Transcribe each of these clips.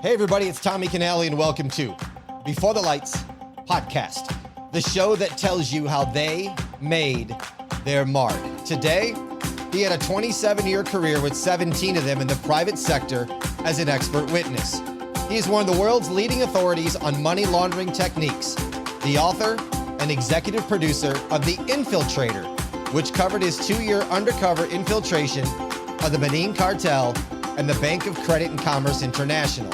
Hey everybody, it's Tommy Canale and welcome to Before the Lights podcast, the show that tells you how they made their mark. Today, he had a 27-year career with 17 of them in the private sector as an expert witness. He is one of the world's leading authorities on money laundering techniques, the author and executive producer of The Infiltrator, which covered his 2-year undercover infiltration of the Medellin Cartel and the Bank of Credit and Commerce International.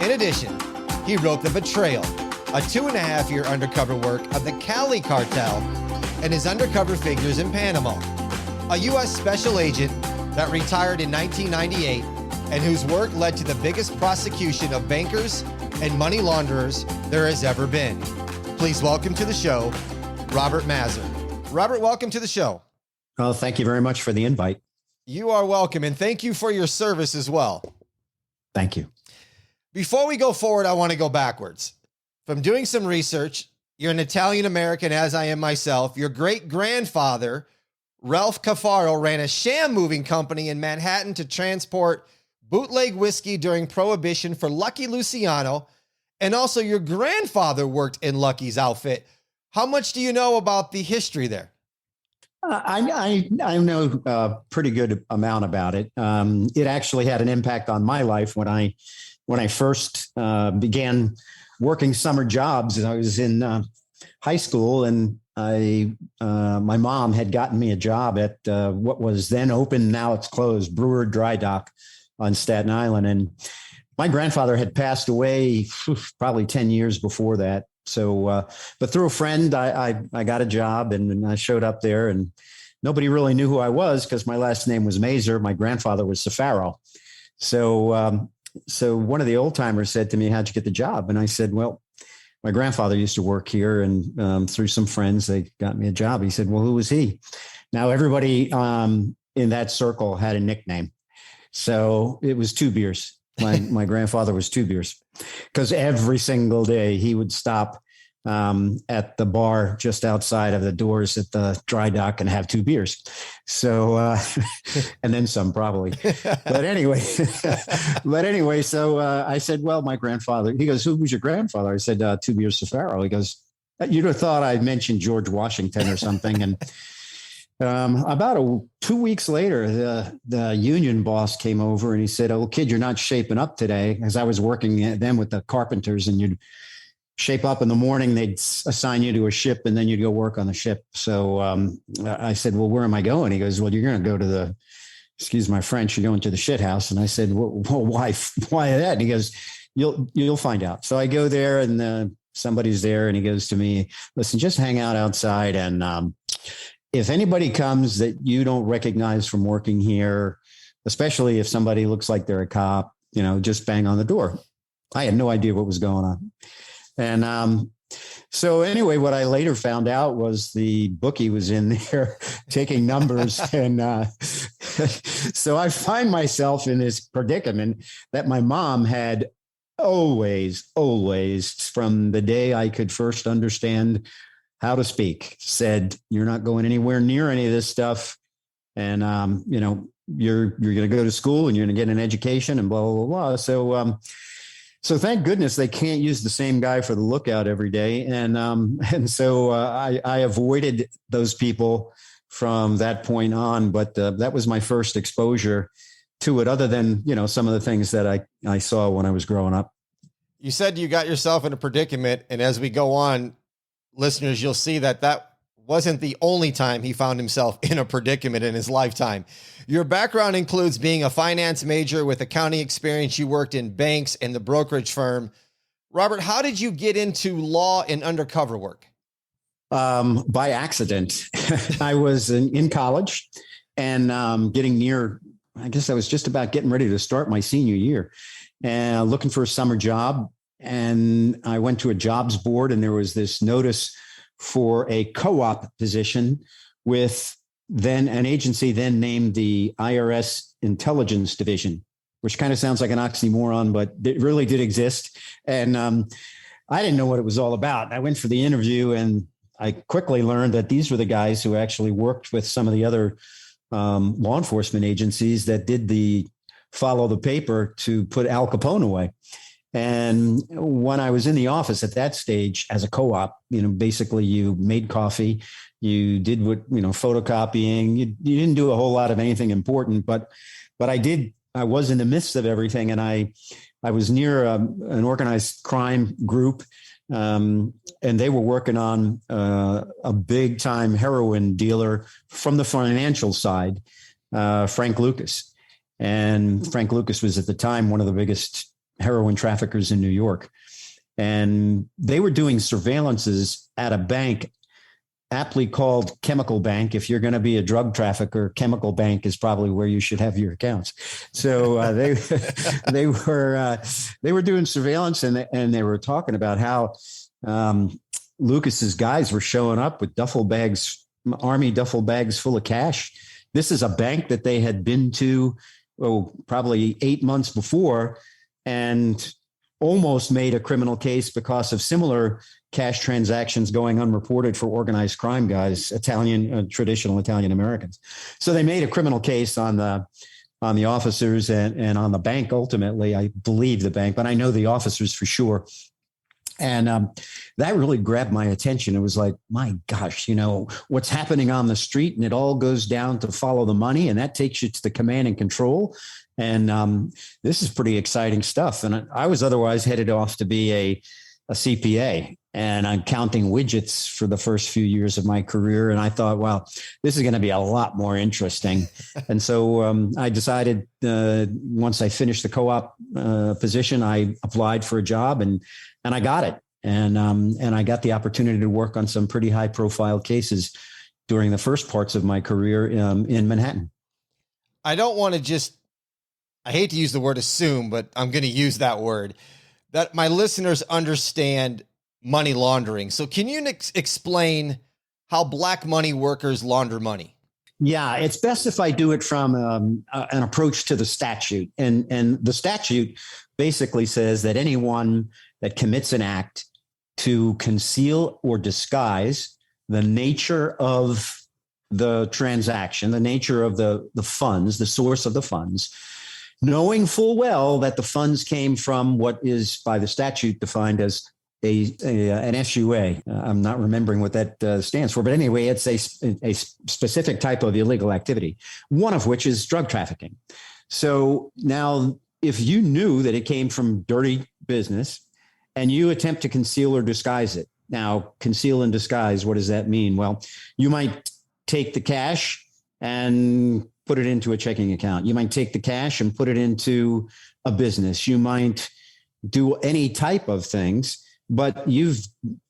In addition, he wrote The Betrayal, a 2.5-year undercover work of the Cali Cartel and his undercover figures in Panama, a U.S. special agent that retired in 1998 and whose work led to the biggest prosecution of bankers and money launderers there has ever been. Please welcome to the show, Robert Mazur. Robert, welcome to the show. Well, thank you very much for the invite. You are welcome, and thank you for your service as well. Thank you. Before we go forward, I want to go backwards. From doing some research, you're an Italian-American, as I am myself. Your great-grandfather, Ralph Caffaro, ran a sham moving company in Manhattan to transport bootleg whiskey during Prohibition for Lucky Luciano, and also your grandfather worked in Lucky's outfit. How much do you know about the history there? I know a pretty good amount about it. It actually had an impact on my life when I first began working summer jobs. I was in high school, and my mom had gotten me a job at what was then open, now it's closed, Brewer Dry Dock on Staten Island. And my grandfather had passed away probably 10 years before that. So, but through a friend, I got a job, and I showed up there, and nobody really knew who I was because my last name was Mazur. My grandfather was Safaro. So one of the old timers said to me, "How'd you get the job?" And I said, "Well, my grandfather used to work here, and through some friends, they got me a job." He said, "Well, who was he?" Now, everybody in that circle had a nickname. So it was Two Beers. My grandfather was Two Beers, because every single day he would stop at the bar just outside of the doors at the dry dock and have 2 beers. So, and then some probably. But anyway, so I said, "Well, my grandfather," he goes, "Who was your grandfather?" I said, 2 Beers Safaro. He goes, "You'd have thought I mentioned George Washington or something." And about 2 weeks later, the union boss came over and he said, "Oh, kid, you're not shaping up today." As I was working then with the carpenters, and you'd shape up in the morning, they'd assign you to a ship, and then you'd go work on the ship. So I said, "Well, where am I going?" He goes, "Well, you're going to go to excuse my French, you're going to the shit house." And I said, "Well, why that?" And he goes, You'll find out." So I go there, and somebody's there, and he goes to me, "Listen, just hang out outside, and if anybody comes that you don't recognize from working here, especially if somebody looks like they're a cop, just bang on the door." I had no idea what was going on. And so anyway, what I later found out was the bookie was in there taking numbers. And so I find myself in this predicament that my mom had always, from the day I could first understand how to speak, said, "You're not going anywhere near any of this stuff. And, you're going to go to school, and you're going to get an education, and blah, blah, blah." So thank goodness they can't use the same guy for the lookout every day. And so I avoided those people from that point on. But that was my first exposure to it, other than, some of the things that I saw when I was growing up. You said you got yourself in a predicament, and as we go on, listeners, you'll see that wasn't the only time he found himself in a predicament in his lifetime. Your background includes being a finance major with accounting experience. You worked in banks and the brokerage firm. Robert, how did you get into law and undercover work? By accident. I was in college and getting near, I guess I was just about getting ready to start my senior year and looking for a summer job. And I went to a jobs board, and there was this notice for a co-op position with then an agency then named the IRS Intelligence Division, which kind of sounds like an oxymoron, but it really did exist. And I didn't know what it was all about. I went for the interview, and I quickly learned that these were the guys who actually worked with some of the other law enforcement agencies that did the follow the paper to put Al Capone away. And when I was in the office at that stage as a co-op, basically you made coffee, you did photocopying, you didn't do a whole lot of anything important, but I was in the midst of everything. And I was near an organized crime group, and they were working on a big time heroin dealer from the financial side, Frank Lucas. And Frank Lucas was at the time one of the biggest heroin traffickers in New York. And they were doing surveillances at a bank aptly called Chemical Bank. If you're going to be a drug trafficker, Chemical Bank is probably where you should have your accounts. So they were doing surveillance, and they were talking about how Lucas's guys were showing up with duffel bags, army duffel bags full of cash. This is a bank that they had been to, probably 8 months before, and almost made a criminal case because of similar cash transactions going unreported for organized crime guys, traditional Italian Americans. So they made a criminal case on the officers and on the bank. Ultimately, I believe the bank, but I know the officers for sure. And that really grabbed my attention. It was like, my gosh, what's happening on the street, and it all goes down to follow the money, and that takes you to the command and control. And this is pretty exciting stuff. And I was otherwise headed off to be a CPA, and I'm counting widgets for the first few years of my career. And I thought, wow, this is going to be a lot more interesting. And so I decided once I finished the co-op position, I applied for a job, and I got it. And I got the opportunity to work on some pretty high profile cases during the first parts of my career in Manhattan. I don't want to I hate to use the word assume, but I'm going to use that word, that my listeners understand money laundering. So can you explain how black money workers launder money? Yeah, it's best if I do it from an approach to the statute. And the statute basically says that anyone that commits an act to conceal or disguise the nature of the transaction, the nature of the funds, the source of the funds, knowing full well that the funds came from what is by the statute defined as an SUA. I'm not remembering what that stands for, but anyway, it's a specific type of illegal activity, one of which is drug trafficking. So now, if you knew that it came from dirty business and you attempt to conceal or disguise it, now conceal and disguise, what does that mean? Well, you might take the cash and put it into a checking account. You might take the cash and put it into a business. You might do any type of things, but you've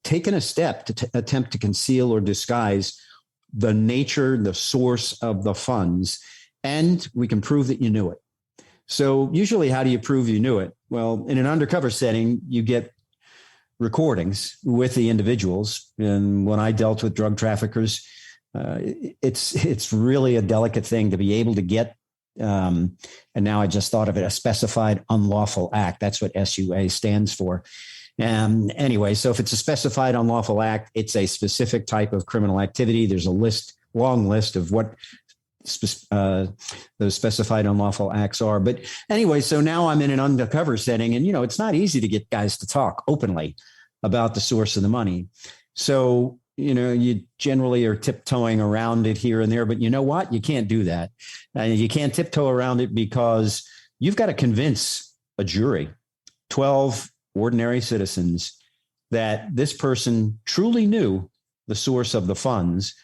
taken a step to attempt to conceal or disguise the nature, the source of the funds, and we can prove that you knew it. So usually, how do you prove you knew it? Well, in an undercover setting, you get recordings with the individuals. And when I dealt with drug traffickers, it's really a delicate thing to be able to get. And now I just thought of it, a specified unlawful act. That's what SUA stands for. Anyway, so if it's a specified unlawful act, it's a specific type of criminal activity. There's a long list of what those specified unlawful acts are. But anyway, so now I'm in an undercover setting, and, it's not easy to get guys to talk openly about the source of the money. So, you generally are tiptoeing around it here and there, but you know what? You can't do that. You can't tiptoe around it because you've got to convince a jury, 12 ordinary citizens, that this person truly knew the source of the funds,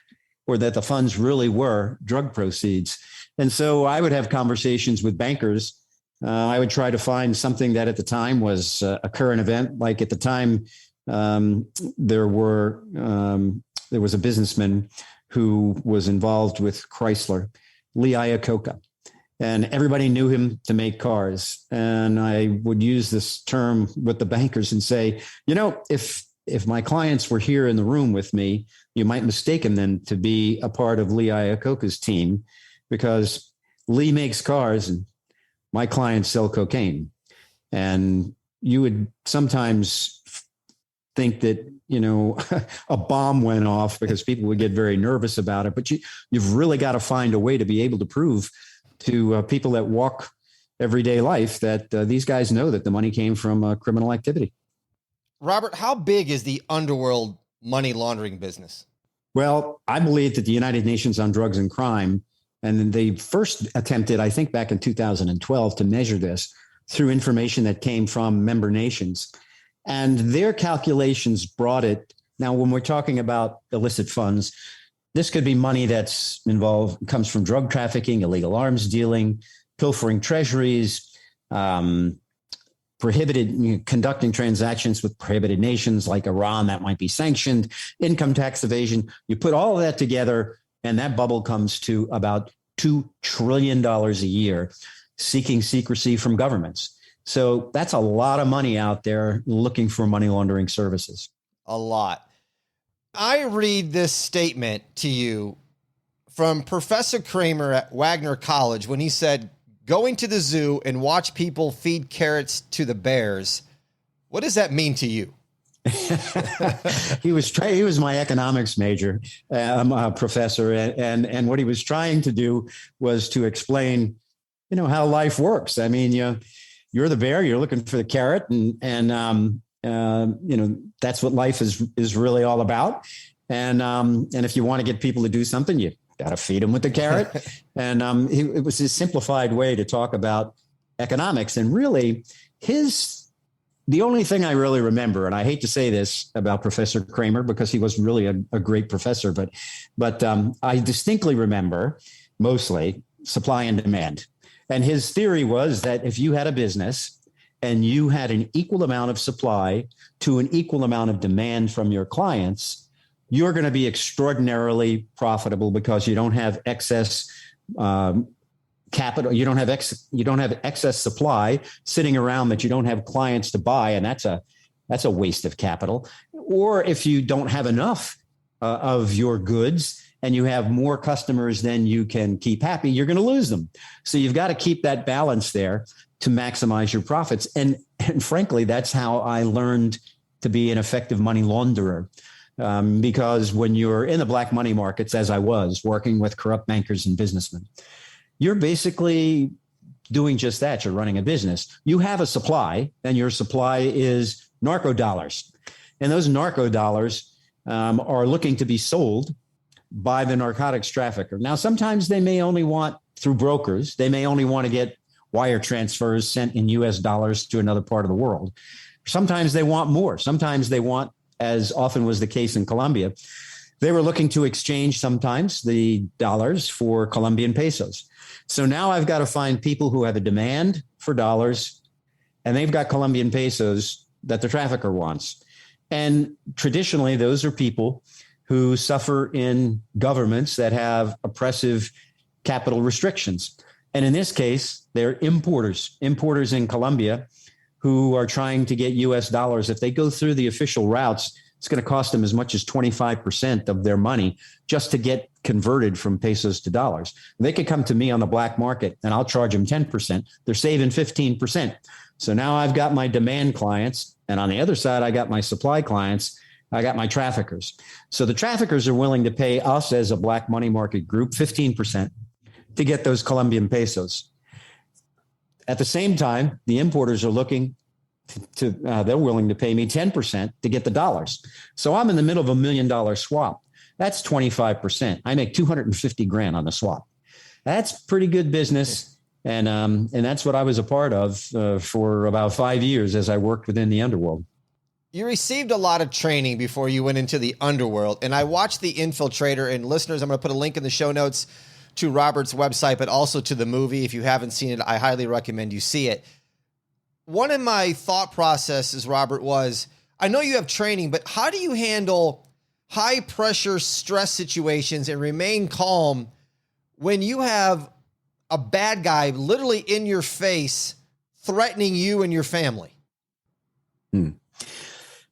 or that the funds really were drug proceeds. And so I would have conversations with bankers. I would try to find something that at the time was a current event. Like at the time, there was a businessman who was involved with Chrysler, Lee Iacocca, and everybody knew him to make cars. And I would use this term with the bankers and say, if my clients were here in the room with me, you might mistake him then to be a part of Lee Iacocca's team, because Lee makes cars and my clients sell cocaine. And you would sometimes think that, a bomb went off because people would get very nervous about it. But you've really got to find a way to be able to prove to people that walk everyday life that these guys know that the money came from criminal activity. Robert, how big is the underworld money laundering business? Well, I believe that the United Nations on Drugs and Crime, and they first attempted, I think back in 2012, to measure this through information that came from member nations. And their calculations brought it. Now, when we're talking about illicit funds, this could be money that's involved, comes from drug trafficking, illegal arms dealing, pilfering treasuries, prohibited, conducting transactions with prohibited nations like Iran that might be sanctioned, income tax evasion. You put all of that together, and that bubble comes to about $2 trillion a year, seeking secrecy from governments. So that's a lot of money out there looking for money laundering services. A lot. I read this statement to you from Professor Kramer at Wagner College when he said, going to the zoo and watch people feed carrots to the bears. What does that mean to you? He was my economics major, professor. And what he was trying to do was to explain, how life works. I mean, you're the bear, you're looking for the carrot, and that's what life is really all about. And if you want to get people to do something, you got to feed them with the carrot. And it was his simplified way to talk about economics. And really, the only thing I really remember, and I hate to say this about Professor Kramer because he was really a great professor, but I distinctly remember mostly supply and demand. And his theory was that if you had a business and you had an equal amount of supply to an equal amount of demand from your clients, you're going to be extraordinarily profitable because you don't have excess capital. You don't have excess supply sitting around that you don't have clients to buy. And that's a waste of capital. Or if you don't have enough of your goods and you have more customers than you can keep happy, you're going to lose them. So you've got to keep that balance there to maximize your profits. And frankly, that's how I learned to be an effective money launderer. Because when you're in the black money markets, as I was working with corrupt bankers and businessmen, you're basically doing just that. You're running a business. You have a supply, and your supply is narco dollars. And those narco dollars are looking to be sold by the narcotics trafficker. Now, sometimes they may only want, through brokers, they may only want to get wire transfers sent in US dollars to another part of the world. Sometimes they want more. Sometimes they want, as often was the case in Colombia, they were looking to exchange sometimes the dollars for Colombian pesos. So now I've got to find people who have a demand for dollars, and they've got Colombian pesos that the trafficker wants. And traditionally, those are people who suffer in governments that have oppressive capital restrictions. And in this case, they're importers in Colombia who are trying to get US dollars. If they go through the official routes, it's going to cost them as much as 25% of their money just to get converted from pesos to dollars. They could come to me on the black market and I'll charge them 10%. They're saving 15%. So now I've got my demand clients, and on the other side, I got my supply clients. I got my traffickers. So the traffickers are willing to pay us as a black money market group 15% to get those Colombian pesos. At the same time, the importers are looking to, they're willing to pay me 10% to get the dollars. So I'm in the middle of $1 million swap. That's 25%. I make 250 grand on the swap. That's pretty good business. And that's what I was a part of for about 5 years as I worked within the underworld. You received a lot of training before you went into the underworld. And I watched The Infiltrator, and listeners, I'm going to put a link in the show notes to Robert's website, but also to the movie. If you haven't seen it, I highly recommend you see it. One of my thought processes, Robert, was, I know you have training, but how do you handle high pressure stress situations and remain calm when you have a bad guy literally in your face threatening you and your family?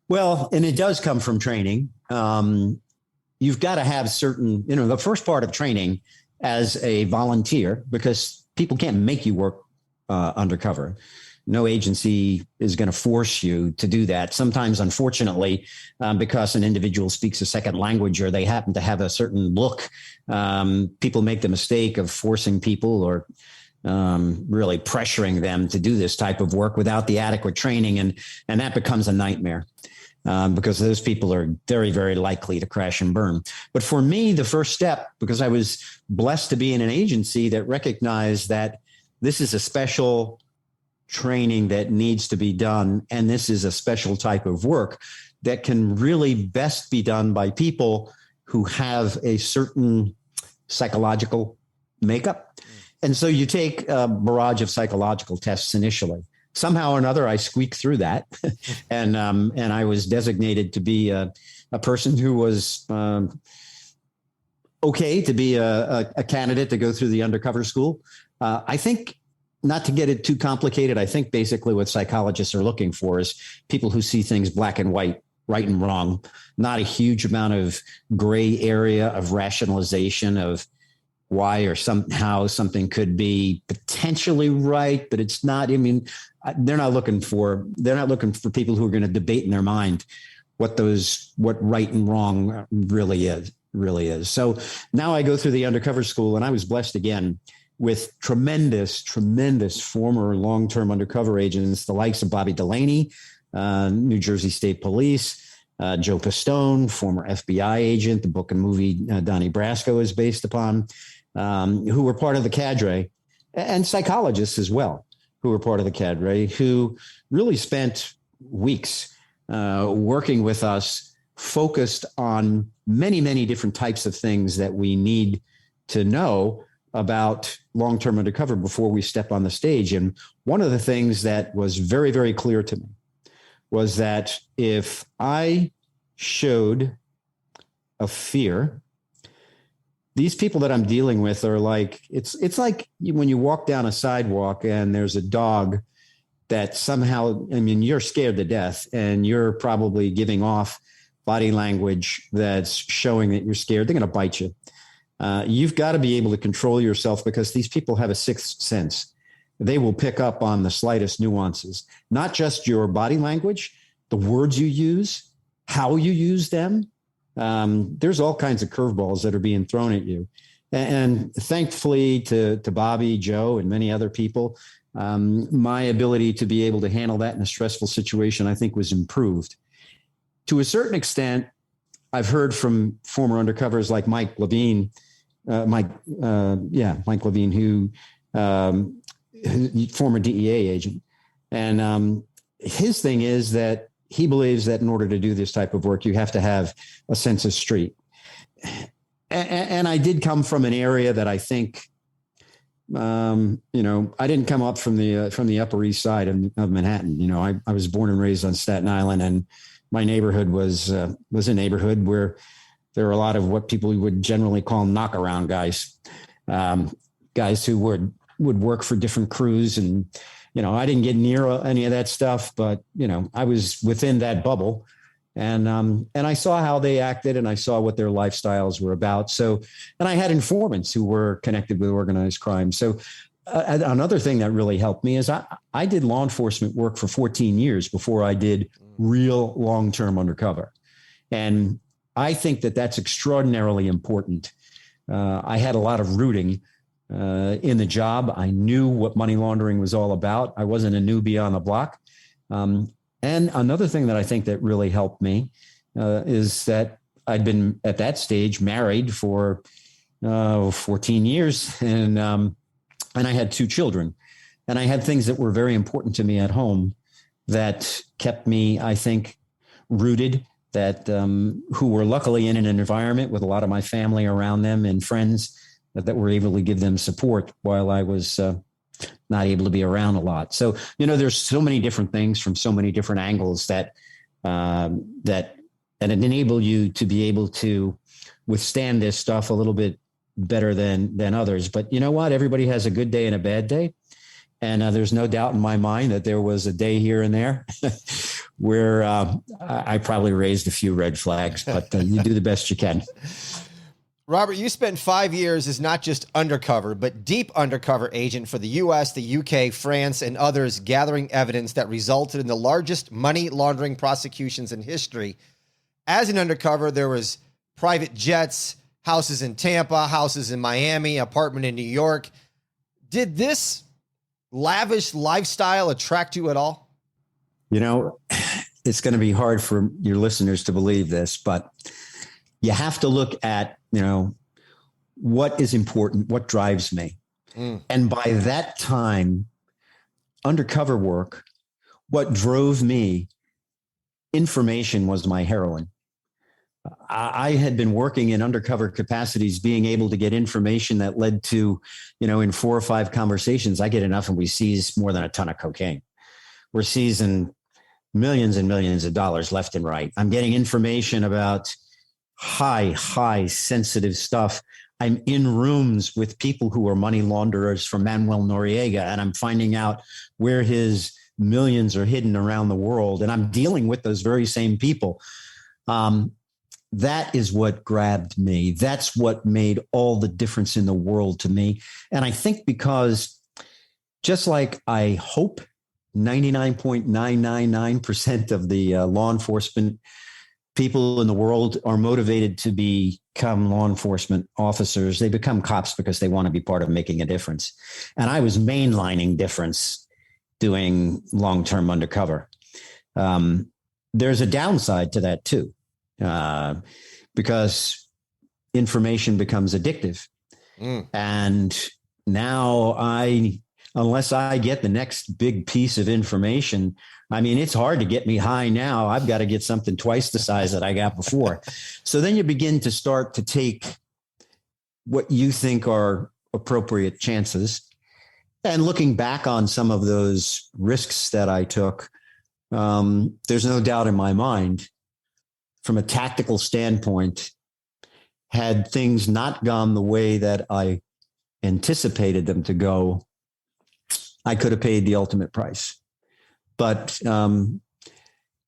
Well, and it does come from training. You've got to have certain, the first part of training as a volunteer, because people can't make you work undercover. No agency is going to force you to do that. Sometimes, unfortunately, because an individual speaks a second language or they happen to have a certain look, people make the mistake of forcing people or really pressuring them to do this type of work without the adequate training. And that becomes a nightmare because those people are very, very likely to crash and burn. But for me, the first step, because I was blessed to be in an agency that recognized that this is a special training that needs to be done, and this is a special type of work that can really best be done by people who have a certain psychological makeup. And so you take a barrage of psychological tests initially. Somehow or another, I squeaked through that, and I was designated to be a person who was okay to be a candidate to go through the undercover school. I think, not to get it too complicated, I think basically what psychologists are looking for is people who see things black and white, right and wrong, not a huge amount of gray area of rationalization of why or somehow something could be potentially right, but it's not. I mean, they're not looking for people who are going to debate in their mind what right and wrong really is. So now I go through the undercover school, and I was blessed again with tremendous former long-term undercover agents, the likes of Bobby Delaney, New Jersey State Police, Joe Pistone, former FBI agent, the book and movie Donnie Brasco is based upon, who were part of the cadre, and psychologists as well, who were part of the cadre, who really spent weeks working with us, focused on many, many different types of things that we need to know about long-term undercover before we step on the stage. And one of the things that was very, very clear to me was that if I showed a fear, these people that I'm dealing with are like, it's like when you walk down a sidewalk and there's a dog that somehow, I mean, you're scared to death and you're probably giving off body language that's showing that you're scared. They're going to bite you. You've got to be able to control yourself because these people have a sixth sense. They will pick up on the slightest nuances, not just your body language, the words you use, how you use them. There's all kinds of curveballs that are being thrown at you. And thankfully to Bobby, Joe, and many other people, my ability to be able to handle that in a stressful situation, I think, was improved. To a certain extent, I've heard from former undercovers like Mike Levine, Mike Levine, who former DEA agent. And his thing is that he believes that in order to do this type of work, you have to have a sense of street. And I did come from an area that I think, I didn't come up from the Upper East Side of Manhattan. I was born and raised on Staten Island, and my neighborhood was a neighborhood where there were a lot of what people would generally call knockaround guys, guys who would work for different crews. And, I didn't get near any of that stuff, but, I was within that bubble, and I saw how they acted, and I saw what their lifestyles were about. So, and I had informants who were connected with organized crime. So another thing that really helped me is I did law enforcement work for 14 years before I did real long-term undercover. And I think that that's extraordinarily important. I had a lot of rooting in the job. I knew what money laundering was all about. I wasn't a newbie on the block. And another thing that I think that really helped me is that I'd been at that stage married for 14 years, and I had 2 children, and I had things that were very important to me at home that kept me, I think, rooted, that who were luckily in an environment with a lot of my family around them and friends that were able to give them support while I was not able to be around a lot. So, there's so many different things from so many different angles that enable you to be able to withstand this stuff a little bit better than others. But you know what? Everybody has a good day and a bad day. And there's no doubt in my mind that there was a day here and there where I probably raised a few red flags, but you do the best you can. Robert, you spent 5 years as not just undercover, but deep undercover agent for the U.S., the UK, France, and others, gathering evidence that resulted in the largest money laundering prosecutions in history. As an undercover, there was private jets, houses in Tampa, houses in Miami, apartment in New York. Did this lavish lifestyle attract you at all? You know, it's going to be hard for your listeners to believe this, but you have to look at, what is important, what drives me. And by that time, undercover work, what drove me, information was my heroine. I had been working in undercover capacities, being able to get information that led to, in 4 or 5 conversations, I get enough and we seize more than a ton of cocaine. We're seizing millions and millions of dollars left and right. I'm getting information about high sensitive stuff. I'm in rooms with people who are money launderers from Manuel Noriega, and I'm finding out where his millions are hidden around the world. And I'm dealing with those very same people. That is what grabbed me. That's what made all the difference in the world to me. And I think because just like I hope 99.999% of the law enforcement people in the world are motivated to become law enforcement officers, they become cops because they want to be part of making a difference. And I was mainlining difference doing long-term undercover. There's a downside to that too. Because information becomes addictive. And now unless I get the next big piece of information, it's hard to get me high now. I've got to get something twice the size that I got before. So then you begin to start to take what you think are appropriate chances. And looking back on some of those risks that I took, there's no doubt in my mind, from a tactical standpoint, had things not gone the way that I anticipated them to go, I could have paid the ultimate price. But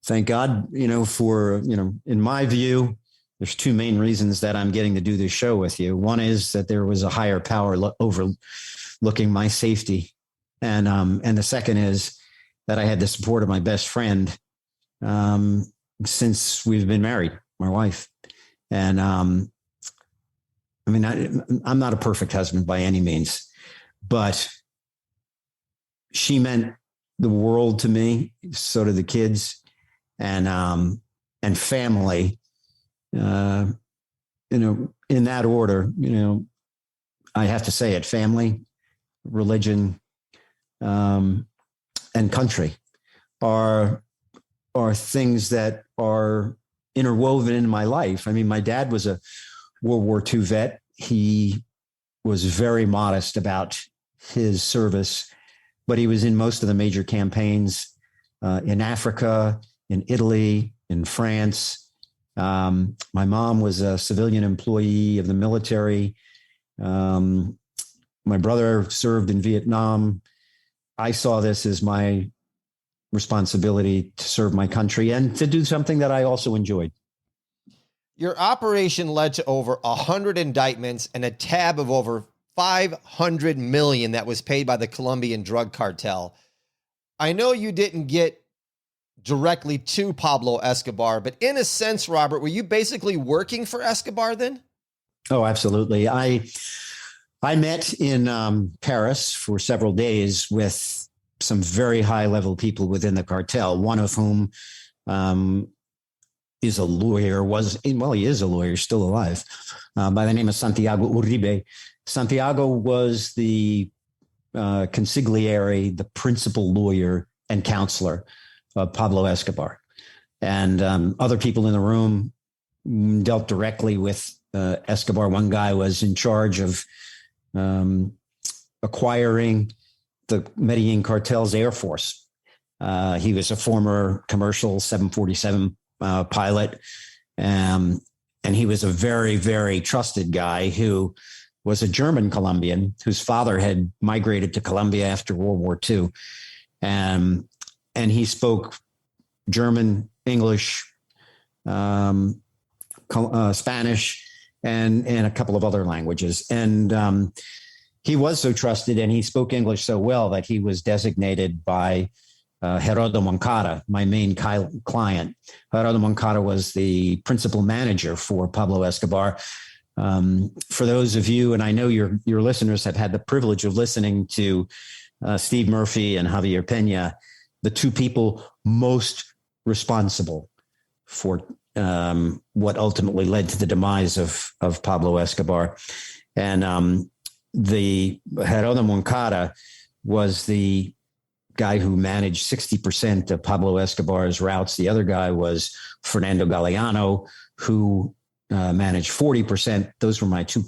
thank God, in my view, there's 2 main reasons that I'm getting to do this show with you. One is that there was a higher power overlooking my safety. And the second is that I had the support of my best friend, since we've been married, my wife. And I'm not a perfect husband by any means, but she meant the world to me. So did the kids and family, in that order. I have to say it: family, religion, and country are things that are interwoven in my life. My dad was a World War II vet. He was very modest about his service, but he was in most of the major campaigns in Africa, in Italy, in France. My mom was a civilian employee of the military. My brother served in Vietnam. I saw this as my responsibility to serve my country and to do something that I also enjoyed. Your operation led to over 100 indictments and a tab of over $500 million that was paid by the Colombian drug cartel. I know you didn't get directly to Pablo Escobar, but in a sense, Robert, were you basically working for Escobar then? Oh, absolutely. I met in Paris for several days with some very high-level people within the cartel, one of whom is a lawyer, he is a lawyer, still alive, by the name of Santiago Uribe. Santiago was the consigliere, the principal lawyer and counselor of Pablo Escobar. And other people in the room dealt directly with Escobar. One guy was in charge of acquiring the Medellin Cartel's Air Force. He was a former commercial 747 pilot. And he was a very, very trusted guy who was a German Colombian whose father had migrated to Colombia after World War II. And he spoke German, English, Spanish, and a couple of other languages. And he was so trusted and he spoke English so well that he was designated by Gerardo Moncada, my main client. Gerardo Moncada was the principal manager for Pablo Escobar. For those of you, and I know your listeners have had the privilege of listening to Steve Murphy and Javier Pena, the two people most responsible for what ultimately led to the demise of Pablo Escobar. And the Gerardo Moncada was the guy who managed 60% of Pablo Escobar's routes. The other guy was Fernando Galeano, who managed 40%. Those were my two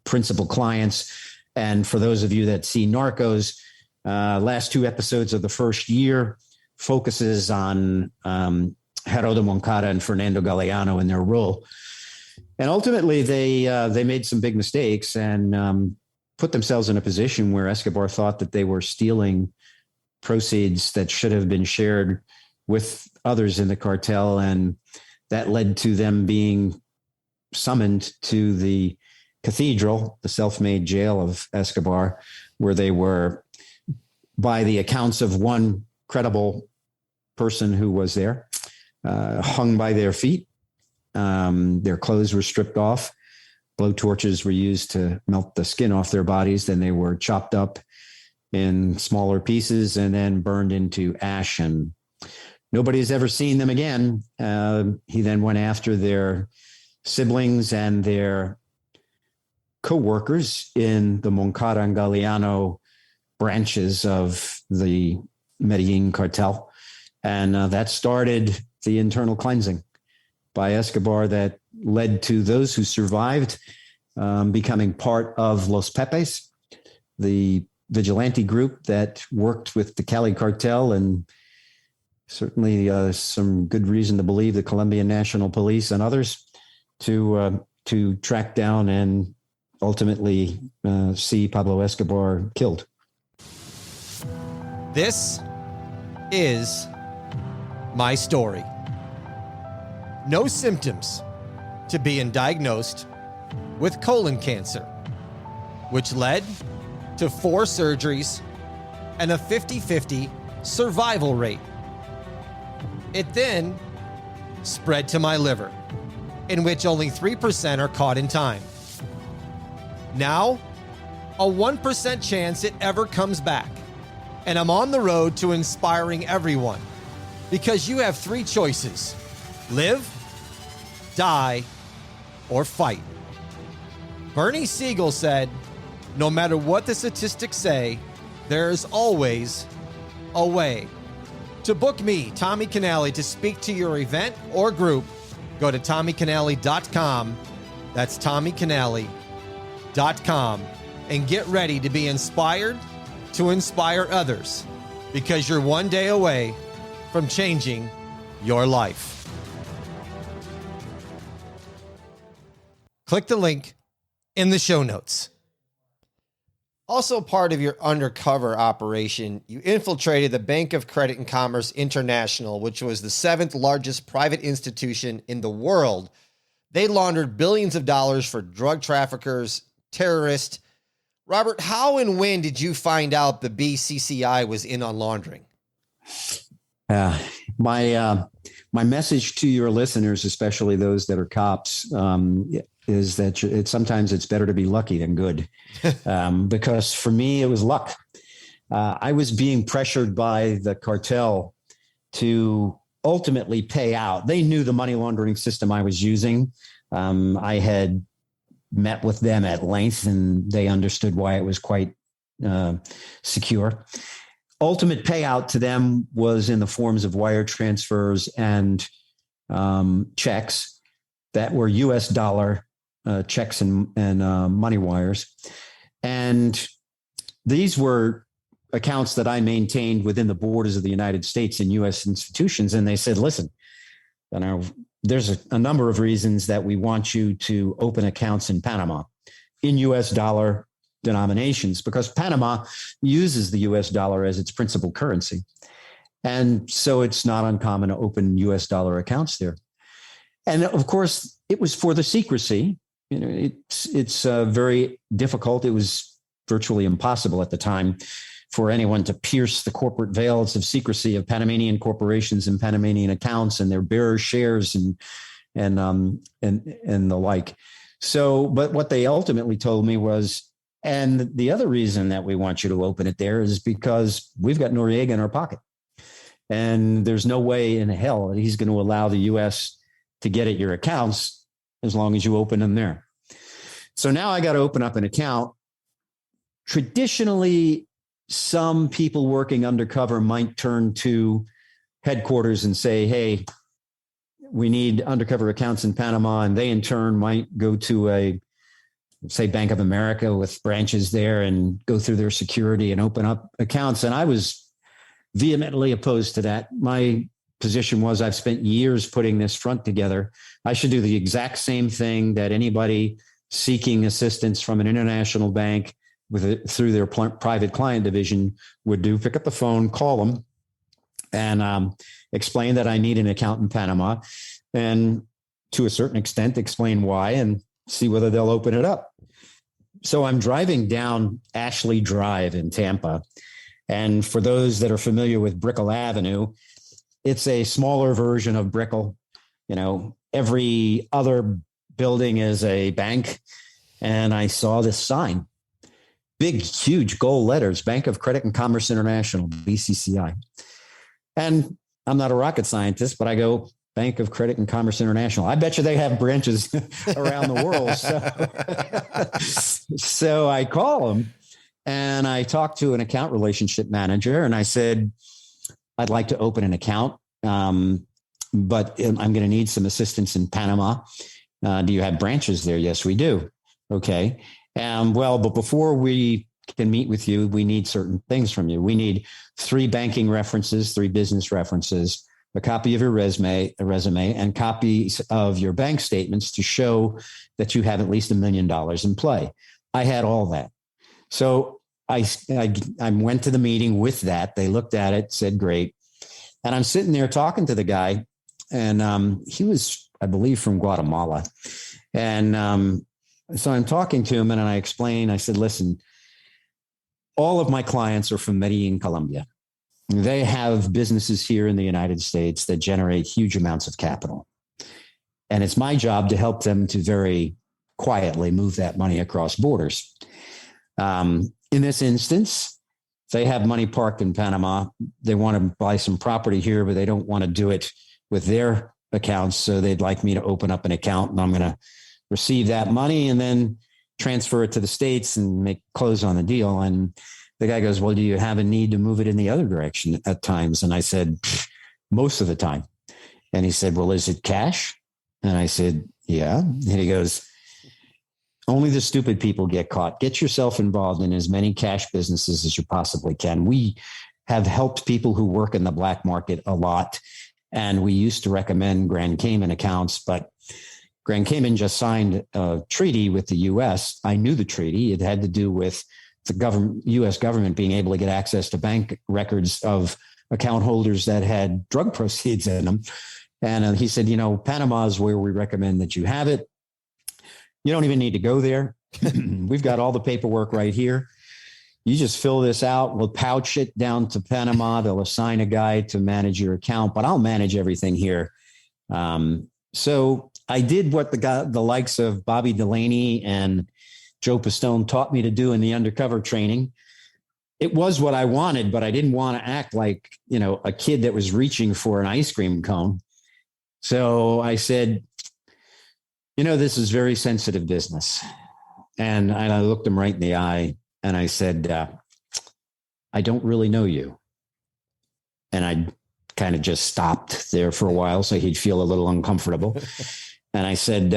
principal clients. And for those of you that see Narcos, last two episodes of the first year focuses on Gerardo Moncada and Fernando Galeano in their role. And ultimately, they made some big mistakes and put themselves in a position where Escobar thought that they were stealing proceeds that should have been shared with others in the cartel. And that led to them being summoned to the cathedral, the self-made jail of Escobar, where they were, by the accounts of one credible person who was there, hung by their feet. Their clothes were stripped off. Blow torches were used to melt the skin off their bodies. Then they were chopped up in smaller pieces and then burned into ash. And nobody's ever seen them again. He then went after their siblings and their co-workers in the Moncada and Galeano branches of the Medellin Cartel. And that started the internal cleansing by Escobar that led to those who survived becoming part of Los Pepes, the vigilante group that worked with the Cali Cartel, and certainly some good reason to believe the Colombian National Police and others to track down and ultimately see Pablo Escobar killed. This is my story. No symptoms to being diagnosed with colon cancer, which led to 4 surgeries and a 50-50 survival rate. It then spread to my liver, in which only 3% are caught in time. Now, a 1% chance it ever comes back. And I'm on the road to inspiring everyone, because you have 3 choices: live, die, or fight. Bernie Siegel said, no matter what the statistics say, there's always a way. To book me, Tommy Canale, to speak to your event or group, go to TommyCanale.com. That's TommyCanale.com. And get ready to be inspired to inspire others, because you're one day away from changing your life. Click the link in the show notes. Also part of your undercover operation, you infiltrated the Bank of Credit and Commerce International, which was the 7th largest private institution in the world. They laundered billions of dollars for drug traffickers, terrorists. Robert, how and when did you find out the BCCI was in on laundering? My message to your listeners, especially those that are cops, is that sometimes it's better to be lucky than good. Because for me, it was luck. I was being pressured by the cartel to ultimately pay out. They knew the money laundering system I was using. I had met with them at length, and they understood why it was quite secure. Ultimate payout to them was in the forms of wire transfers and checks that were U.S. dollar checks and money wires. And these were accounts that I maintained within the borders of the United States and U.S. institutions. And they said, listen, there's a number of reasons that we want you to open accounts in Panama in U.S. dollar denominations, because Panama uses the U.S. dollar as its principal currency. And so it's not uncommon to open U.S. dollar accounts there. And of course, it was for the secrecy. It's very difficult. It was virtually impossible at the time for anyone to pierce the corporate veils of secrecy of Panamanian corporations and Panamanian accounts and their bearer shares and the like. So, but what they ultimately told me was, and the other reason that we want you to open it there is because we've got Noriega in our pocket. And there's no way in hell that he's going to allow the U.S. to get at your accounts as long as you open them there. So now I got to open up an account. Traditionally, some people working undercover might turn to headquarters and say, hey, we need undercover accounts in Panama. And they in turn might go to a, say, Bank of America with branches there and go through their security and open up accounts. And I was vehemently opposed to that. My position was, I've spent years putting this front together. I should do the exact same thing that anybody seeking assistance from an international bank through their private client division would do. Pick up the phone, call them, and explain that I need an account in Panama, and to a certain extent, explain why and see whether they'll open it up. So I'm driving down Ashley Drive in Tampa. And for those that are familiar with Brickell Avenue, it's a smaller version of Brickell. You know, every other building is a bank. And I saw this sign, big, huge gold letters, Bank of Credit and Commerce International, BCCI. And I'm not a rocket scientist, but I go, Bank of Credit and Commerce International. I bet you they have branches around the world. So I call them and I talked to an account relationship manager and I said, I'd like to open an account, but I'm going to need some assistance in Panama. Do you have branches there? Yes, we do. Okay. Well, but before we can meet with you, we need certain things from you. We need 3 banking references, 3 business references, a copy of your resume, and copies of your bank statements to show that you have at least $1 million in play. I had all that. So I went to the meeting with that. They looked at it, said, great. And I'm sitting there talking to the guy, and he was, I believe, from Guatemala. And so I'm talking to him and I explained, I said, listen, all of my clients are from Medellin, Colombia. They have businesses here in the United States that generate huge amounts of capital. And it's my job to help them to very quietly move that money across borders. In this instance, they have money parked in Panama. They want to buy some property here, but they don't want to do it with their accounts. So they'd like me to open up an account and I'm going to receive that money and then transfer it to the States and close on the deal. And the guy goes, well, do you have a need to move it in the other direction at times? And I said, most of the time. And he said, well, is it cash? And I said, yeah. And he goes, only the stupid people get caught. Get yourself involved in as many cash businesses as you possibly can. We have helped people who work in the black market a lot. And we used to recommend Grand Cayman accounts, but Grand Cayman just signed a treaty with the U.S. I knew the treaty. It had to do with the U.S. government being able to get access to bank records of account holders that had drug proceeds in them. And he said, Panama is where we recommend that you have it. You don't even need to go there. We've got all the paperwork right here. You just fill this out. We'll pouch it down to Panama. They'll assign a guy to manage your account, but I'll manage everything here. So I did what the likes of Bobby Delaney and Joe Pistone taught me to do in the undercover training. It was what I wanted, but I didn't want to act like, a kid that was reaching for an ice cream cone. So I said, this is very sensitive business. And I looked him right in the eye and I said, I don't really know you. And I kind of just stopped there for a while so he'd feel a little uncomfortable. And I said,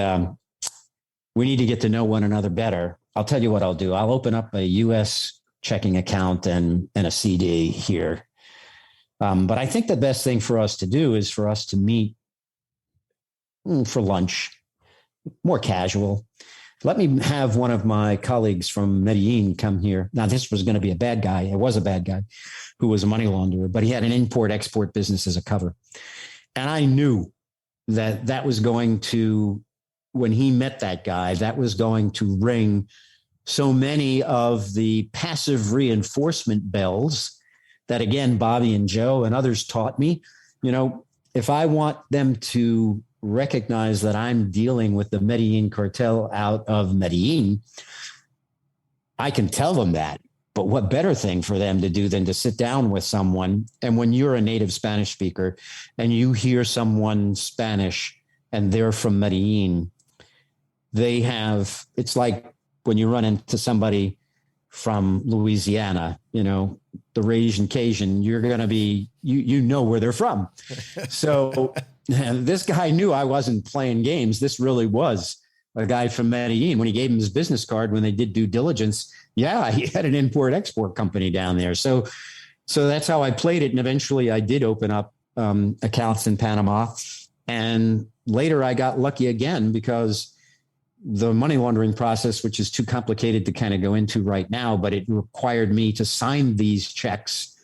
we need to get to know one another better. I'll tell you what I'll do. I'll open up a U.S. checking account and a CD here. But I think the best thing for us to do is for us to meet for lunch, more casual. Let me have one of my colleagues from Medellin come here. Now, this was going to be a bad guy. It was a bad guy who was a money launderer, but he had an import-export business as a cover. And I knew that was going to, when he met that guy, that was going to ring so many of the passive reinforcement bells that, again, Bobby and Joe and others taught me. If I want them to recognize that I'm dealing with the Medellin Cartel out of Medellin, I can tell them that. But what better thing for them to do than to sit down with someone? And when you're a native Spanish speaker and you hear someone Spanish and they're from Medellin, it's like when you run into somebody from Louisiana, the Ragin' Cajun, you're going to be, you know where they're from. So this guy knew I wasn't playing games. This really was a guy from Medellin. When he gave him his business card, when they did due diligence, yeah, he had an import-export company down there. So that's how I played it. And eventually I did open up accounts in Panama. And later I got lucky again because the money laundering process, which is too complicated to kind of go into right now, but it required me to sign these checks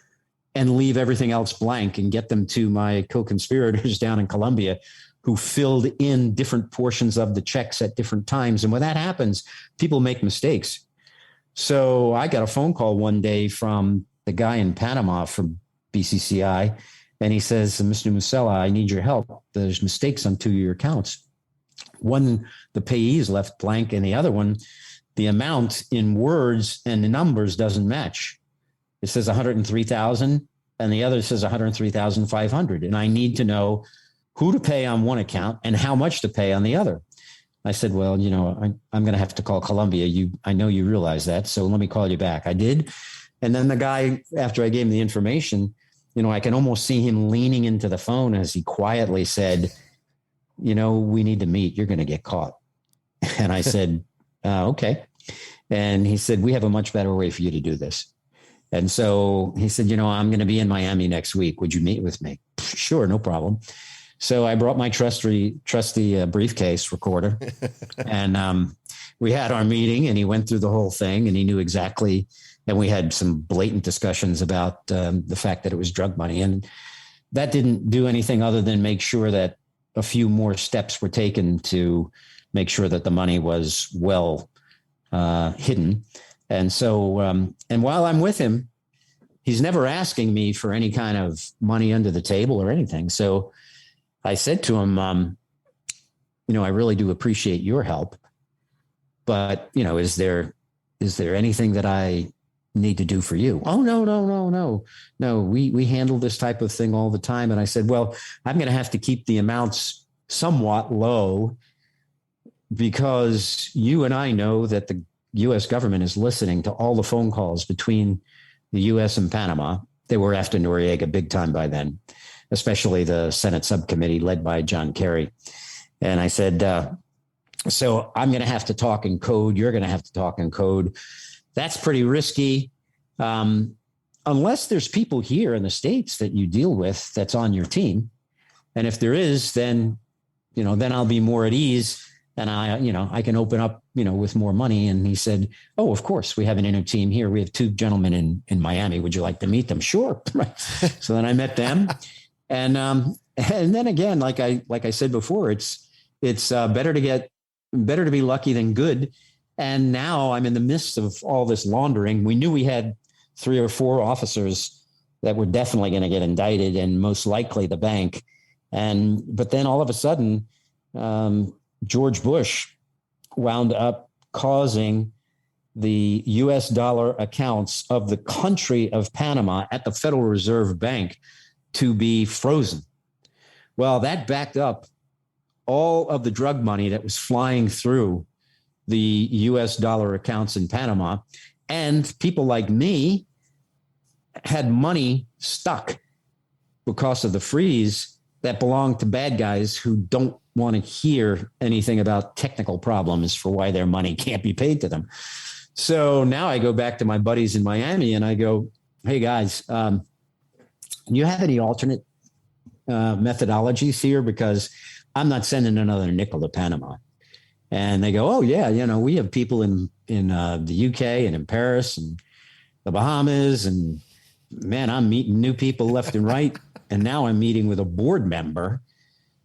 and leave everything else blank and get them to my co-conspirators down in Colombia, who filled in different portions of the checks at different times. And when that happens, people make mistakes. So I got a phone call one day from the guy in Panama from BCCI, and he says, Mr. Musella, I need your help. There's mistakes on 2 of your accounts. One, the payee is left blank, and the other one, the amount in words and the numbers doesn't match. It says 103,000, and the other says 103,500. And I need to know who to pay on one account and how much to pay on the other. I said, well, I'm going to have to call Colombia. I know you realize that, so let me call you back. I did. And then the guy, after I gave him the information, I can almost see him leaning into the phone as he quietly said, we need to meet. You're going to get caught. And I said, okay. And he said, we have a much better way for you to do this. And so he said, I'm going to be in Miami next week. Would you meet with me? Sure, no problem. So I brought my trusty briefcase recorder, and we had our meeting, and he went through the whole thing, and he knew exactly. And we had some blatant discussions about the fact that it was drug money, and that didn't do anything other than make sure that a few more steps were taken to make sure that the money was well hidden. And so, and while I'm with him, he's never asking me for any kind of money under the table or anything. So I said to him, I really do appreciate your help, but, is there anything that I need to do for you? Oh, no. We handle this type of thing all the time. And I said, well, I'm going to have to keep the amounts somewhat low because you and I know that the U.S. government is listening to all the phone calls between the U.S. and Panama. They were after Noriega big time by then, especially the Senate subcommittee led by John Kerry. And I said, so I'm going to have to talk in code. You're going to have to talk in code. That's pretty risky. Unless there's people here in the States that you deal with that's on your team. And if there is, then I'll be more at ease, and I can open up, with more money. And he said, oh, of course, we have an inner team here. We have two gentlemen in Miami. Would you like to meet them? Sure. So then I met them. And then again, like I said before, it's better to be lucky than good. And now I'm in the midst of all this laundering. We knew we had 3 or 4 officers that were definitely going to get indicted, and most likely the bank. But then all of a sudden, George Bush wound up causing the US dollar accounts of the country of Panama at the Federal Reserve Bank to be frozen. Well, that backed up all of the drug money that was flying through the US dollar accounts in Panama. And people like me had money stuck because of the freeze that belonged to bad guys who don't want to hear anything about technical problems for why their money can't be paid to them. So now I go back to my buddies in Miami and I go, hey guys, you have any alternate methodologies here? Because I'm not sending another nickel to Panama. And they go, oh yeah, we have people in the UK and in Paris and the Bahamas, and man, I'm meeting new people left and right. And now I'm meeting with a board member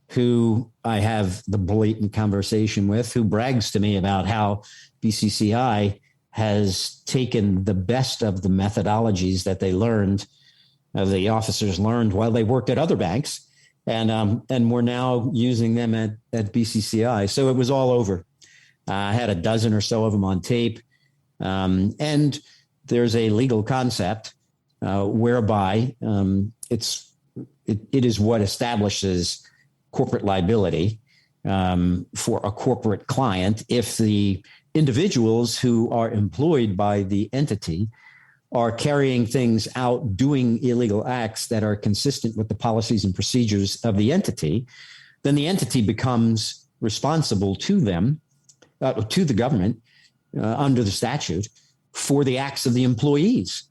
who I have the blatant conversation with, who brags to me about how BCCI has taken the best of the methodologies that they learned, the officers learned while they worked at other banks, and we're now using them at BCCI. So it was all over. I had a dozen or so of them on tape. And there's a legal concept whereby it is what establishes corporate liability for a corporate client if the individuals who are employed by the entity are carrying things out, doing illegal acts that are consistent with the policies and procedures of the entity, then the entity becomes responsible to them, to the government under the statute for the acts of the employees.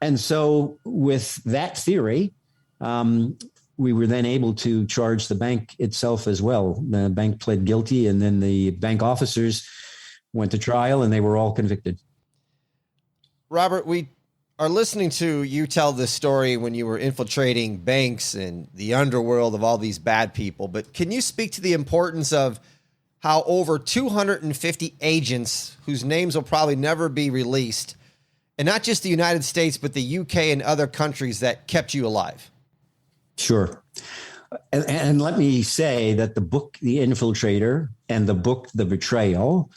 And so with that theory, we were then able to charge the bank itself as well. The bank pled guilty, and then the bank officers went to trial, and they were all convicted. Robert, we are listening to you tell this story when you were infiltrating banks and the underworld of all these bad people. But can you speak to the importance of how over 250 agents whose names will probably never be released, and not just the United States, but the UK and other countries, that kept you alive? Sure. And let me say that the book, The Infiltrator, and the book, The Betrayal,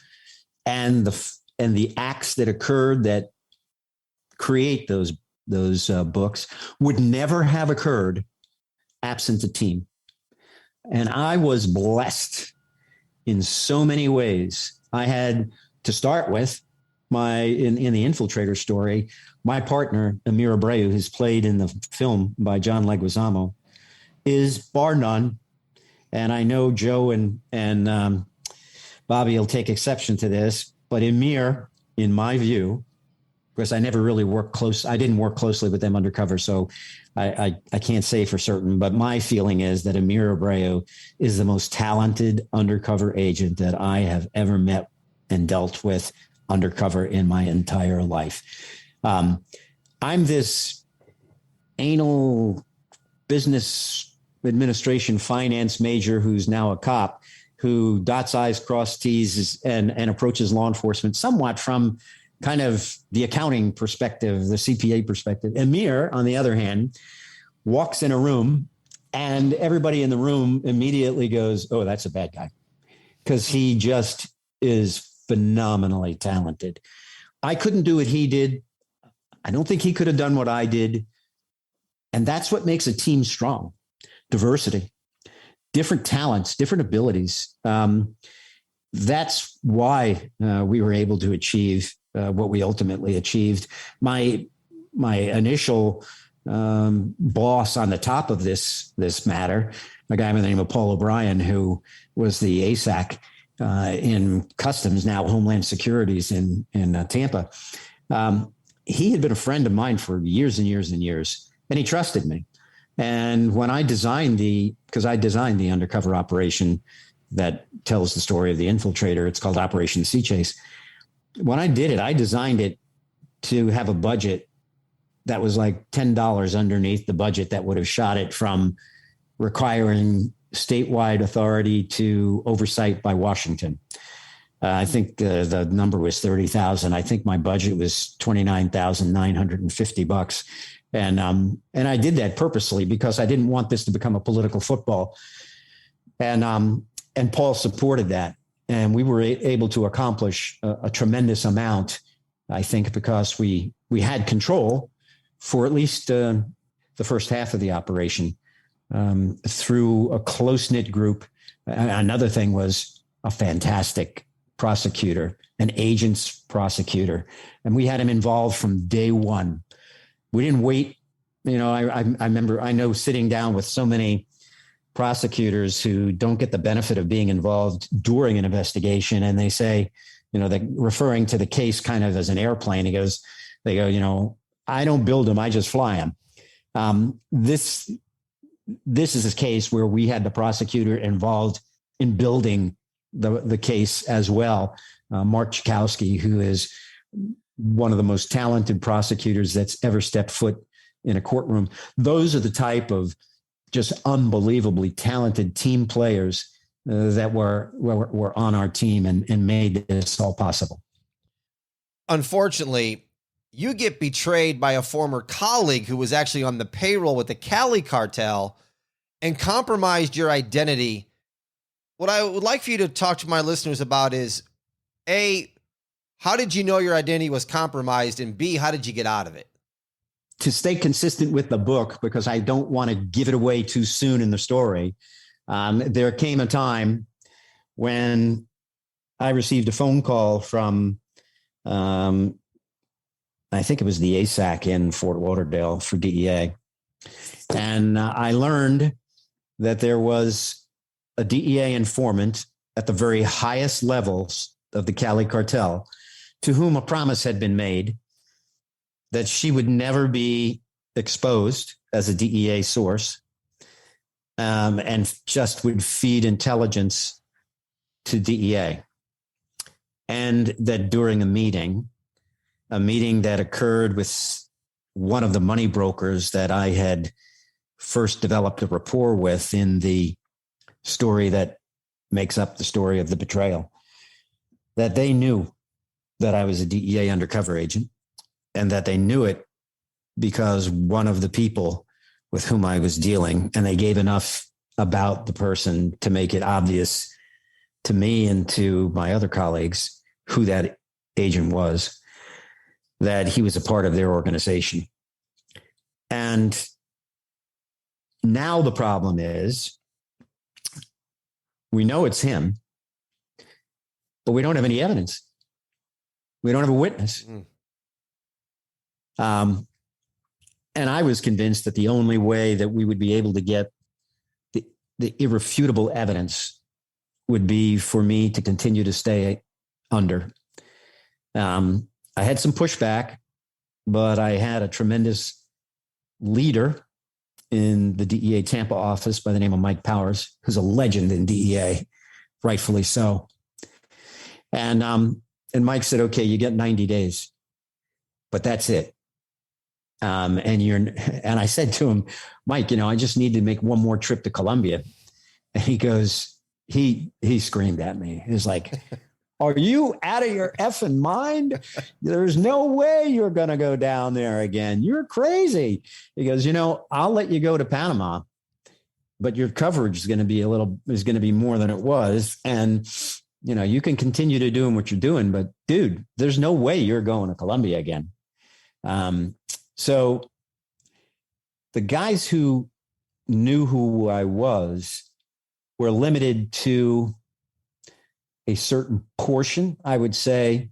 and the acts that occurred that create those books would never have occurred absent a team. And I was blessed in so many ways. I had, to start with, in the Infiltrator story, my partner, Amir Abreu, who's played in the film by John Leguizamo, is bar none. And I know Joe and Bobby will take exception to this, but Amir, in my view, because I never really worked close, I didn't work closely with them undercover, so I can't say for certain, but my feeling is that Amir Abreu is the most talented undercover agent that I have ever met and dealt with undercover in my entire life. I'm this anal business administration finance major who's now a cop, who dots I's, cross T's, and approaches law enforcement somewhat from kind of the accounting perspective, the CPA perspective. Amir, on the other hand, walks in a room and everybody in the room immediately goes, "Oh, that's a bad guy," because he just is phenomenally talented. I couldn't do what he did. I don't think he could have done what I did. And that's what makes a team strong. Diversity, different talents, different abilities. That's why we were able to achieve what we ultimately achieved. My initial boss on the top of this matter, a guy by the name of Paul O'Brien, who was the ASAC in Customs, now Homeland Securities in Tampa. He had been a friend of mine for years and years and years, and he trusted me. And when I designed because I designed the undercover operation that tells the story of the Infiltrator, it's called Operation Sea Chase. When I did it, I designed it to have a budget that was like $10 underneath the budget that would have shot it from requiring statewide authority to oversight by Washington. I think the number was 30,000. I think my budget was $29,950. And I did that purposely because I didn't want this to become a political football. And Paul supported that. And we were able to accomplish a tremendous amount, I think, because we had control for at least the first half of the operation through a close-knit group. Another thing was a fantastic prosecutor, an agent's prosecutor. And we had him involved from day one. We didn't wait. I remember, I know sitting down with so many prosecutors who don't get the benefit of being involved during an investigation. And they say, they're referring to the case kind of as an airplane. They go, I don't build them, I just fly them. This is a case where we had the prosecutor involved in building the case as well. Mark Chakowski, who is one of the most talented prosecutors that's ever stepped foot in a courtroom. Those are the type of just unbelievably talented team players that were on our team and made this all possible. Unfortunately, you get betrayed by a former colleague who was actually on the payroll with the Cali Cartel, and compromised your identity. What I would like for you to talk to my listeners about is, A, how did you know your identity was compromised? And B, how did you get out of it? To stay consistent with the book, because I don't want to give it away too soon in the story, there came a time when I received a phone call from, I think it was the ASAC in Fort Lauderdale for DEA. And I learned that there was a DEA informant at the very highest levels of the Cali Cartel to whom a promise had been made that she would never be exposed as a DEA source, and just would feed intelligence to DEA. And that during a meeting that occurred with one of the money brokers that I had first developed a rapport with in the story that makes up the story of the Betrayal, that they knew that I was a DEA undercover agent, and that they knew it because one of the people with whom I was dealing, and they gave enough about the person to make it obvious to me and to my other colleagues who that agent was, that he was a part of their organization. And now the problem is, we know it's him, but we don't have any evidence. We don't have a witness. And I was convinced that the only way that we would be able to get the irrefutable evidence would be for me to continue to stay under. I had some pushback, but I had a tremendous leader in the DEA Tampa office by the name of Mike Powers, who's a legend in DEA, rightfully so. And Mike said, okay, you get 90 days, but that's it. And I said to him, Mike, I just need to make one more trip to Colombia. And he goes, he screamed at me. He was like, are you out of your effing mind? There's no way you're going to go down there again. You're crazy. He goes, I'll let you go to Panama, but your coverage is going to be more than it was. And, you can continue to doing what you're doing, but dude, there's no way you're going to Colombia again. So the guys who knew who I was were limited to a certain portion, I would say,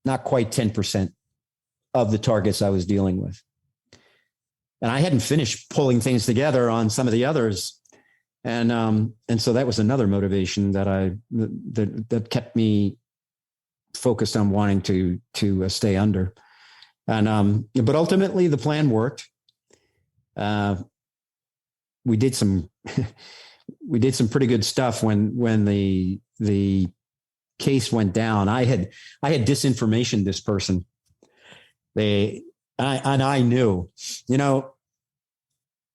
not quite 10% of the targets I was dealing with. And I hadn't finished pulling things together on some of the others. And so that was another motivation that kept me focused on wanting to stay under. And but ultimately the plan worked. We did some pretty good stuff when the case went down. I had disinformation this person. I knew,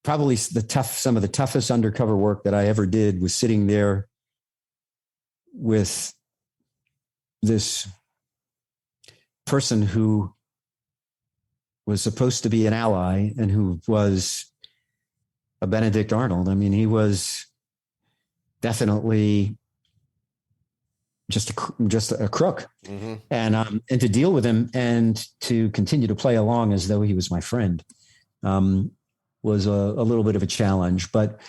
probably some of the toughest undercover work that I ever did was sitting there with this person who was supposed to be an ally and who was a Benedict Arnold. I mean, he was definitely just a crook. Mm-hmm. And to deal with him and to continue to play along as though he was my friend was a little bit of a challenge. But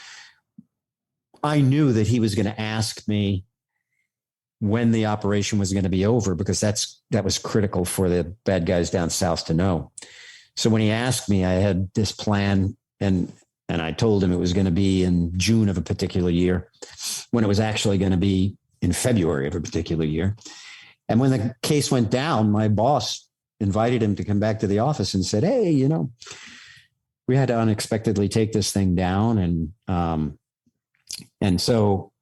I knew that he was going to ask me when the operation was going to be over, because that was critical for the bad guys down south to know. So when he asked me, I had this plan, and I told him it was going to be in June of a particular year, when it was actually going to be in February of a particular year. And when the case went down, my boss invited him to come back to the office and said, hey, we had to unexpectedly take this thing down. And so,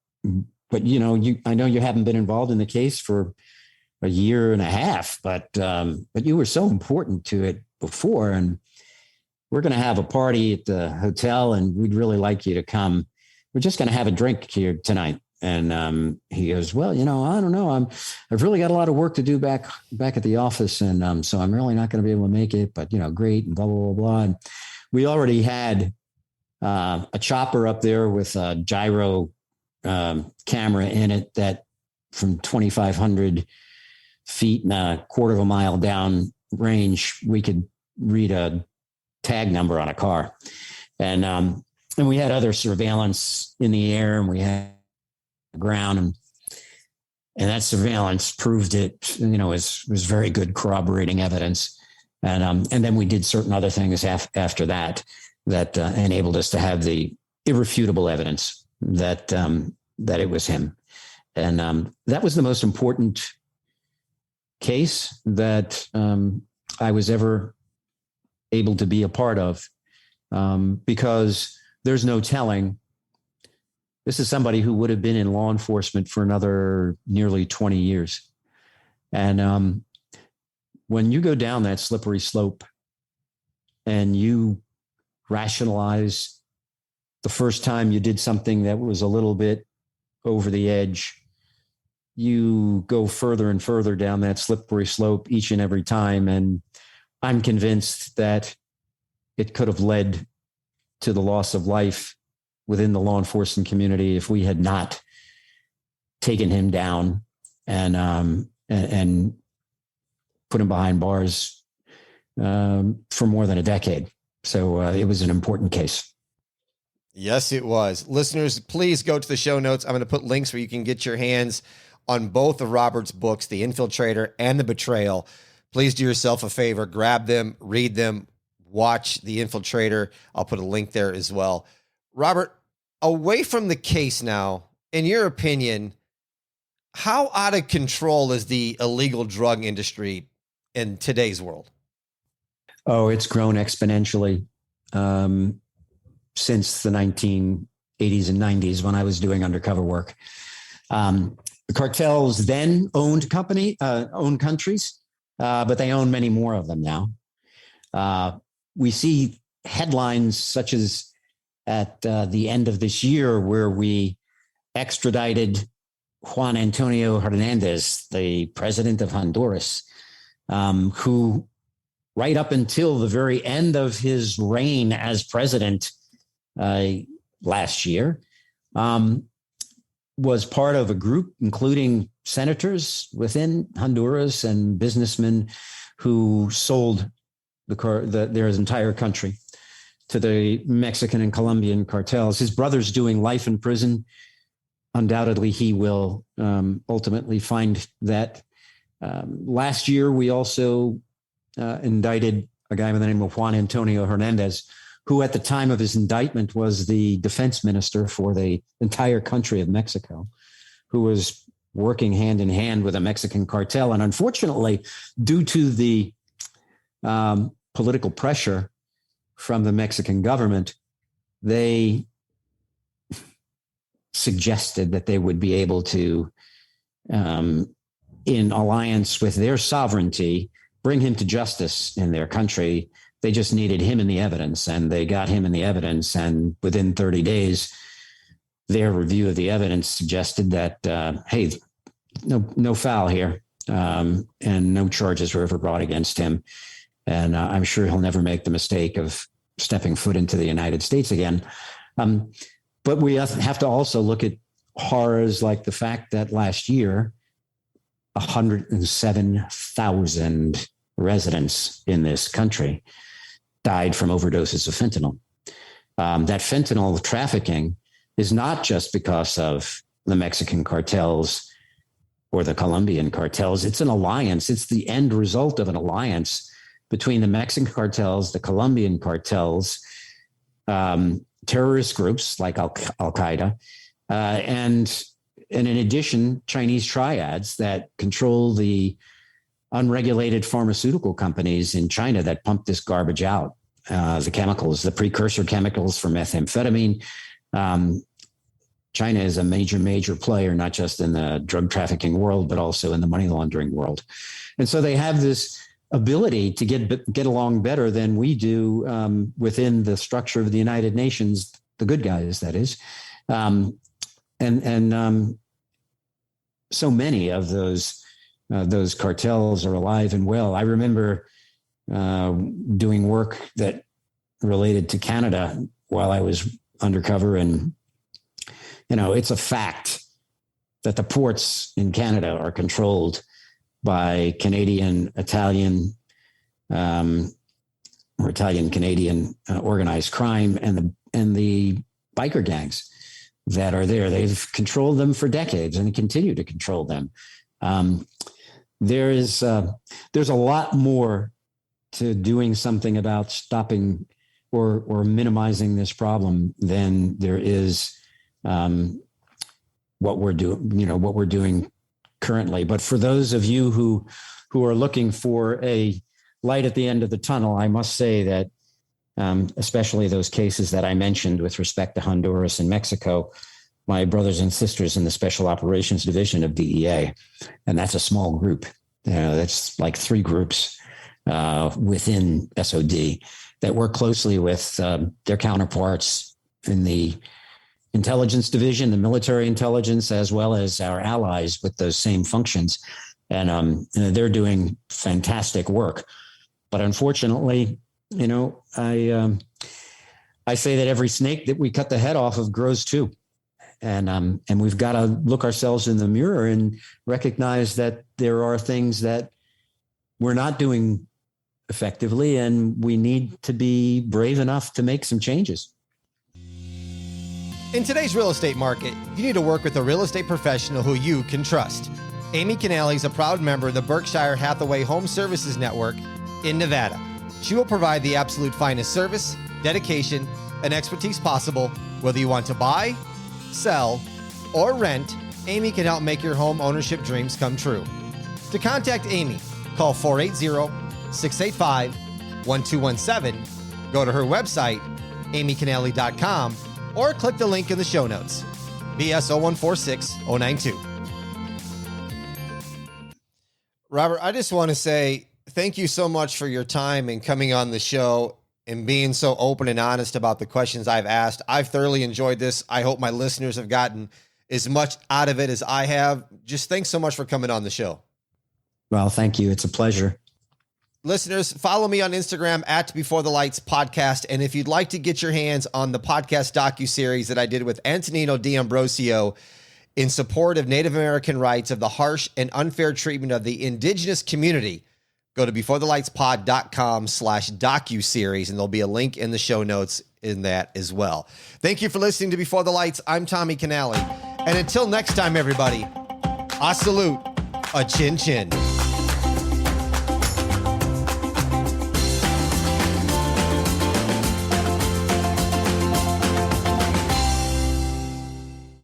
but I know you haven't been involved in the case for a year and a half, but you were so important to it before, and we're going to have a party at the hotel and we'd really like you to come. We're just going to have a drink here tonight. And he goes, well, I don't know. I've really got a lot of work to do back at the office. And so I'm really not going to be able to make it, but great. And blah, blah, blah, blah. And we already had a chopper up there with a gyro camera in it that from 2,500 feet and a quarter of a mile down range, we could read a tag number on a car. And we had other surveillance in the air, and we had ground, and that surveillance proved it, was very good corroborating evidence. And then we did certain other things after that enabled us to have the irrefutable evidence that it was him. And that was the most important case that I was ever able to be a part of, because there's no telling. This is somebody who would have been in law enforcement for another nearly 20 years. And when you go down that slippery slope and you rationalize the first time you did something that was a little bit over the edge, you go further and further down that slippery slope each and every time. And I'm convinced that it could have led to the loss of life within the law enforcement community if we had not taken him down and put him behind bars for more than a decade. So it was an important case. Yes, it was. Listeners, please go to the show notes. I'm going to put links where you can get your hands on both of Robert's books, The Infiltrator and The Betrayal. Please do yourself a favor, grab them, read them, watch The Infiltrator. I'll put a link there as well. Robert, away from the case now, in your opinion, how out of control is the illegal drug industry in today's world? Oh, it's grown exponentially since the 1980s and 90s when I was doing undercover work. The cartels then owned countries, but they own many more of them now. We see headlines such as at the end of this year where we extradited Juan Antonio Hernandez, the president of Honduras, who right up until the very end of his reign as president last year, was part of a group, including senators within Honduras and businessmen who sold their entire country to the Mexican and Colombian cartels. His brother's doing life in prison. Undoubtedly, he will ultimately find that. Last year, we also indicted a guy by the name of Juan Antonio Hernandez, who at the time of his indictment was the defense minister for the entire country of Mexico, who was working hand in hand with a Mexican cartel. And unfortunately, due to the political pressure from the Mexican government, they suggested that they would be able to, in alliance with their sovereignty, bring him to justice in their country. They just needed him in the evidence, and they got him in the evidence. And within 30 days, their review of the evidence suggested that, hey, no foul here, and no charges were ever brought against him. And I'm sure he'll never make the mistake of stepping foot into the United States again. But we have to also look at horrors like the fact that last year, 107,000 residents in this country died from overdoses of fentanyl. That fentanyl trafficking is not just because of the Mexican cartels or the Colombian cartels. It's an alliance. It's the end result of an alliance between the Mexican cartels, the Colombian cartels, terrorist groups like Al-Qaeda, and in addition, Chinese triads that control the unregulated pharmaceutical companies in China that pump this garbage out, the chemicals, the precursor chemicals for methamphetamine. China is a major player, not just in the drug trafficking world, but also in the money laundering world. And so they have this ability to get along better than we do within the structure of the United Nations, the good guys, that is. So many of those cartels are alive and well. I remember doing work that related to Canada while I was undercover. And, it's a fact that the ports in Canada are controlled by Canadian, Italian, or Italian-Canadian organized crime and the biker gangs that are there. They've controlled them for decades and continue to control them. There's a lot more to doing something about stopping or minimizing this problem than there is what we're doing currently. But for those of you who are looking for a light at the end of the tunnel, I must say that especially those cases that I mentioned with respect to Honduras and Mexico, my brothers and sisters in the Special Operations Division of DEA, and that's a small group. That's like 3 groups within SOD that work closely with their counterparts in the intelligence division, the military intelligence, as well as our allies with those same functions. And they're doing fantastic work. But unfortunately, I say that every snake that we cut the head off of grows too. And we've got to look ourselves in the mirror and recognize that there are things that we're not doing effectively, and we need to be brave enough to make some changes. In today's real estate market, you need to work with a real estate professional who you can trust. Amy Canale is a proud member of the Berkshire Hathaway Home Services Network in Nevada. She will provide the absolute finest service, dedication, and expertise possible. Whether you want to buy, sell, or rent, Amy can help make your home ownership dreams come true. To contact Amy, call 480-685-1217, go to her website, amycanale.com, or click the link in the show notes, BS 0146092. Robert, I just want to say thank you so much for your time and coming on the show and being so open and honest about the questions I've asked. I've thoroughly enjoyed this. I hope my listeners have gotten as much out of it as I have. Just thanks so much for coming on the show. Well, thank you. It's a pleasure. Listeners, follow me on Instagram at Before the Lights Podcast. And if you'd like to get your hands on the podcast docuseries that I did with Antonino D'Ambrosio in support of Native American rights, of the harsh and unfair treatment of the indigenous community, go to beforethelightspod.com/docuseries, and there'll be a link in the show notes in that as well. Thank you for listening to Before the Lights. I'm Tommy Canale. And until next time, everybody, I salute a chin chin.